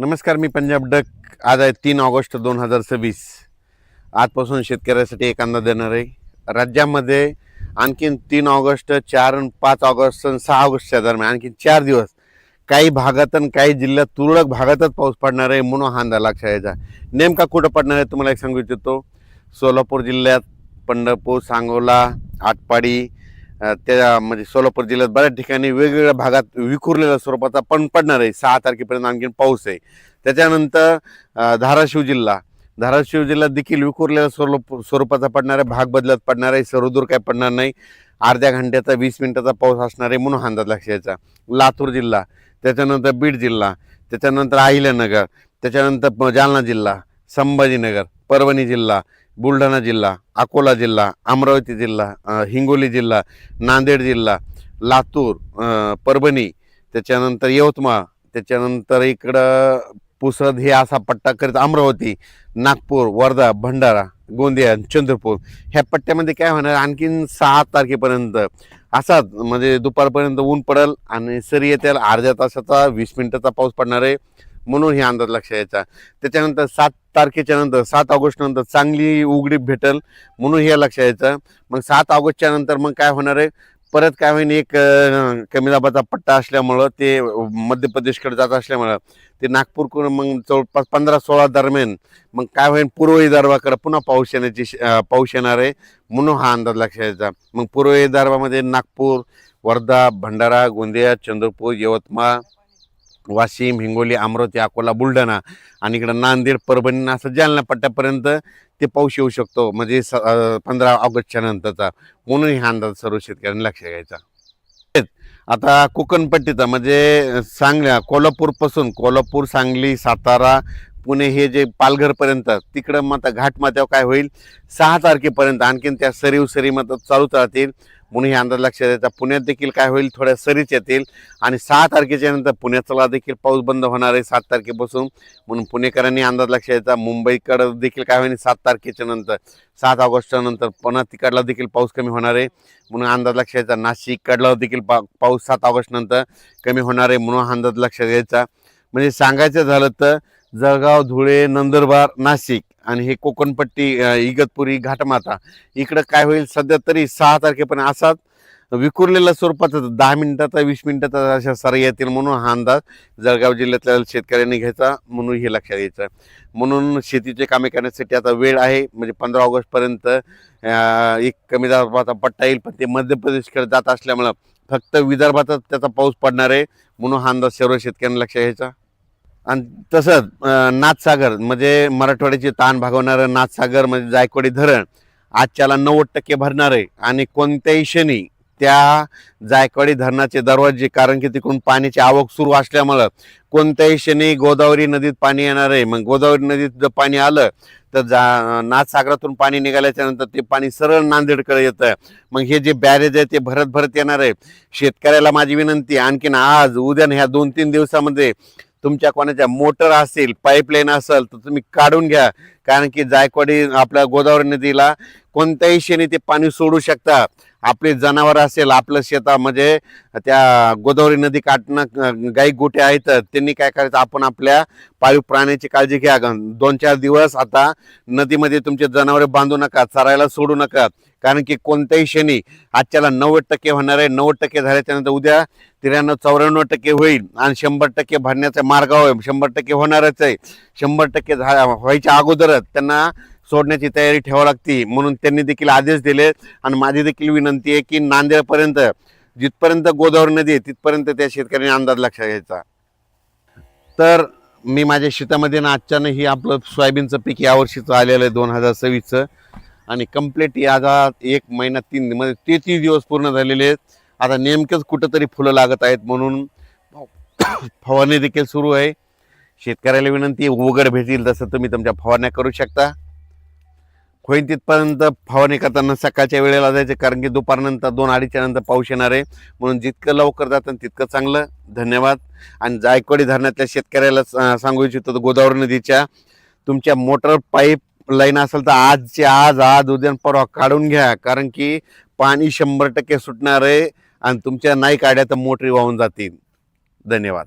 नमस्कार, मी पंजाब डक. आज आहे 3 ऑगस्ट 2026. आजपासून शेतकऱ्यासाठी एक अंदाज देणार आहे. राज्यामध्ये आणखीन 3 ऑगस्ट, 4 आणि 5 ऑगस्ट आणि 6 ऑगस्टच्या दरम्यान आणखीन 4 दिवस काही भागात आणि काही जिल्ह्यात तुरळक भागातच पाऊस पडणार आहे म्हणून हा अंदाज लक्षात यायचा. नेमका कुठं पडणार आहे तुम्हाला एक सांगू इच्छितो. सोलापूर जिल्ह्यात पंढरपूर, सांगोला, आटपाडी, त्या म्हणजे सोलापूर जिल्ह्यात बऱ्याच ठिकाणी वेगवेगळ्या भागात विखुरलेल्या स्वरूपाचा पण पडणार आहे. 6 तारखेपर्यंत आणखीन पाऊस आहे. त्याच्यानंतर धाराशिव जिल्ह्यात देखील विखुरलेल्या स्वरूपाचा पडणार आहे. भाग बदलत पडणार आहे. सर्वदूर काय पडणार नाही. अर्ध्या घंट्याचा 20 मिनिटाचा पाऊस असणार आहे म्हणून अंदाज लक्षात यायचा. लातूर जिल्हा, त्याच्यानंतर बीड जिल्हा, त्याच्यानंतर अहिल्यानगर, त्याच्यानंतर जालना जिल्हा, संभाजीनगर, परभणी जिल्हा, बुलढाणा जिल्हा, अकोला जिल्हा, अमरावती जिल्हा, हिंगोली जिल्हा, नांदेड जिल्हा, लातूर, परभणी, त्याच्यानंतर यवतमाळ, त्याच्यानंतर इकडं पुसद हे असा पट्टा करीत अमरावती, नागपूर, वर्धा, भंडारा, गोंदिया, चंद्रपूर ह्या पट्ट्यामध्ये काय होणार आणखीन 6 तारखेपर्यंत असाच म्हणजे दुपारपर्यंत ऊन पडेल आणि सरी येतील. अर्ध्या तासाचा 20 मिनिटाचा पाऊस पडणार आहे म्हणून हे अंदाज लक्षात यायचा. त्याच्यानंतर 7 तारखेच्या नंतर 7 ऑगस्ट नंतर चांगली उघडीप भेटेल म्हणून हे लक्षात यायचं. मग 7 ऑगस्टच्या नंतर मग काय होणार आहे, परत काय होईल, एक कमी दाबाचा पट्टा असल्यामुळं ते मध्य प्रदेशकडे जात असल्यामुळं ते नागपूरकडून मग जवळपास 15-16 दरम्यान मग काय होईल, पूर्व विदर्भाकडे पुन्हा पाऊस येणार आहे म्हणून हा अंदाज लक्षात यायचा. मग पूर्व विदर्भामध्ये नागपूर, वर्धा, भंडारा, गोंदिया, चंद्रपूर, यवतमाळ, वाशिम, हिंगोली, अमरावती, अकोला, बुलढाणा आणि इकडं नांदेड, परभणी असं जालना पट्ट्यापर्यंत ते पाऊस येऊ शकतो म्हणजे 15 ऑगस्टच्या नंतरचा म्हणून हा अंदाज सर्व शेतकऱ्यांनी लक्षात घ्यायचा. आता कोकणपट्टीचा म्हणजे कोल्हापूर, सांगली, सातारा, पुणे हे जे पालघरपर्यंत तिकडं मग घाटमाथ्यावर काय होईल 6 तारखेपर्यंत आणखीन त्या सरी मग चालूच राहतील म्हणून हे अंदाज लक्षात द्यायचा. पुण्यात देखील काय होईल, थोड्या सरीच येतील आणि 6 तारखेच्या नंतर पुण्याचा देखील पाऊस बंद होणार आहे 7 तारखेपासून म्हणून पुणेकरांनी अंदाज लक्षात द्यायचा. मुंबईकडं देखील काय होईल 7 तारखेच्या नंतर 7 ऑगस्टच्या नंतर पुन्हा तिकडला देखील पाऊस कमी होणार आहे म्हणून अंदाज लक्षात द्यायचा. नाशिककडला देखील पाऊस 7 ऑगस्ट नंतर कमी होणार आहे म्हणून अंदाज लक्षात द्यायचा. म्हणजे सांगायचं झालं तर जळगाव, धुळे, नंदुरबार, नाशिक आणि हे कोकणपट्टी, इगतपुरी, घाटमाथा इकडं काय होईल सध्या तरी 6 तारखेपर्यंत असाच विखुरलेल्या स्वरूपाचा 10 मिनिटाचा 20 मिनिटाचा अशा सरी येतील म्हणून हा अंदाज जळगाव जिल्ह्यातल्या शेतकऱ्यांनी घ्यायचा म्हणून हे लक्षात यायचं. म्हणून शेतीचे कामे करण्यासाठी आता वेळ आहे म्हणजे 15 ऑगस्टपर्यंत एक कमी दाबाचा पट्टा येईल पण ते मध्य प्रदेशकडे जात असल्यामुळं फक्त विदर्भातच त्याचा पाऊस पडणार आहे म्हणून हा अंदाज सर्व शेतकऱ्यांनी लक्षात घ्यायचा. आणि तसंच नाथसागर म्हणजे मराठवाड्याची ताण भागवणारं नाथसागर म्हणजे जायकवाडी धरण आजच्याला 90% भरणार आहे आणि कोणत्याही क्षणी त्या जायकवाडी धरणाचे दरवाजे, कारण की तिकडून पाण्याची आवक सुरू असल्यामुळं कोणत्याही क्षणी गोदावरी नदीत पाणी येणार आहे. मग गोदावरी नदीत जर पाणी आलं तर नाथसागरातून पाणी निघाल्याच्या नंतर ते पाणी सरळ नांदेडकडे येतं. मग हे जे बॅरेज आहे ते भरत भरत येणार आहे. शेतकऱ्याला माझी विनंती, आणखीन आज उद्या ह्या 2-3 दिवसामध्ये तुमच्या कोणाच्या मोटर असेल, पाईपलाईन असेल तर तुम्ही काढून घ्या, कारण की जायकवाडी आपल्या गोदावरी नदीला कोणत्याही क्षणी ते पाणी सोडू शकता. आपले जनावर असेल, आपलं शेता म्हणजे त्या गोदावरी नदी काठनं गाई गोठे आहेत त्यांनी काय करायचं, आपण आपल्या पाळीव प्राण्याची काळजी घ्या. 2-4 दिवस आता नदीमध्ये तुमचे जनावरे बांधू नका, चरायला सोडू नका, कारण की कोणत्याही क्षणी आजच्याला 90% होणार आहे. 90% झाल्याच्या नंतर उद्या 93-94% होईल आणि 100% भरण्याचा मार्गावर 100% होणारच आहे. 100% व्हायच्या अगोदरच त्यांना सोडण्याची तयारी ठेवावी लागते म्हणून त्यांनी देखील आदेश दिले. आणि माझी देखील विनंती आहे की नांदेडपर्यंत जिथपर्यंत गोदावरी नदी आहे तिथपर्यंत त्या शेतकऱ्यांनी अंदाज लक्षात घ्यायचा. तर मी माझ्या शेतामध्ये ना आजच्यानं ही आपलं सोयाबीनचं पीक यावर्षीचं आलेलं आहे 2026चं आणि कम्प्लीट याचा 1 महिना 3 म्हणजे 33 दिवस पूर्ण झालेले आहेत. आता नेमकेच कुठंतरी फुलं लागत आहेत म्हणून फवारणी देखील सुरू आहे. शेतकऱ्याला विनंती आहे, उघड भेटेल तसं तुम्ही तुमच्या फवारण्या करू शकता. होईल तिथपर्यंत फवारणी करताना सकाळच्या वेळेला जायचं, कारण की दुपारनंतर 2-2:30च्या नंतर पाऊस येणार आहे म्हणून जितकं लवकर जातं तितकं चांगलं. धन्यवाद. आणि जायकवाडी धरणातल्या शेतकऱ्याला सांगू इच्छितो, गोदावरी नदीच्या तुमच्या मोटर पाईप लाईन असेल तर आज उद्या परवा काढून घ्या, कारण की पाणी 100% सुटणार आहे आणि तुमच्या नाही काढ्या तर मोटरी वाहून जातील. धन्यवाद.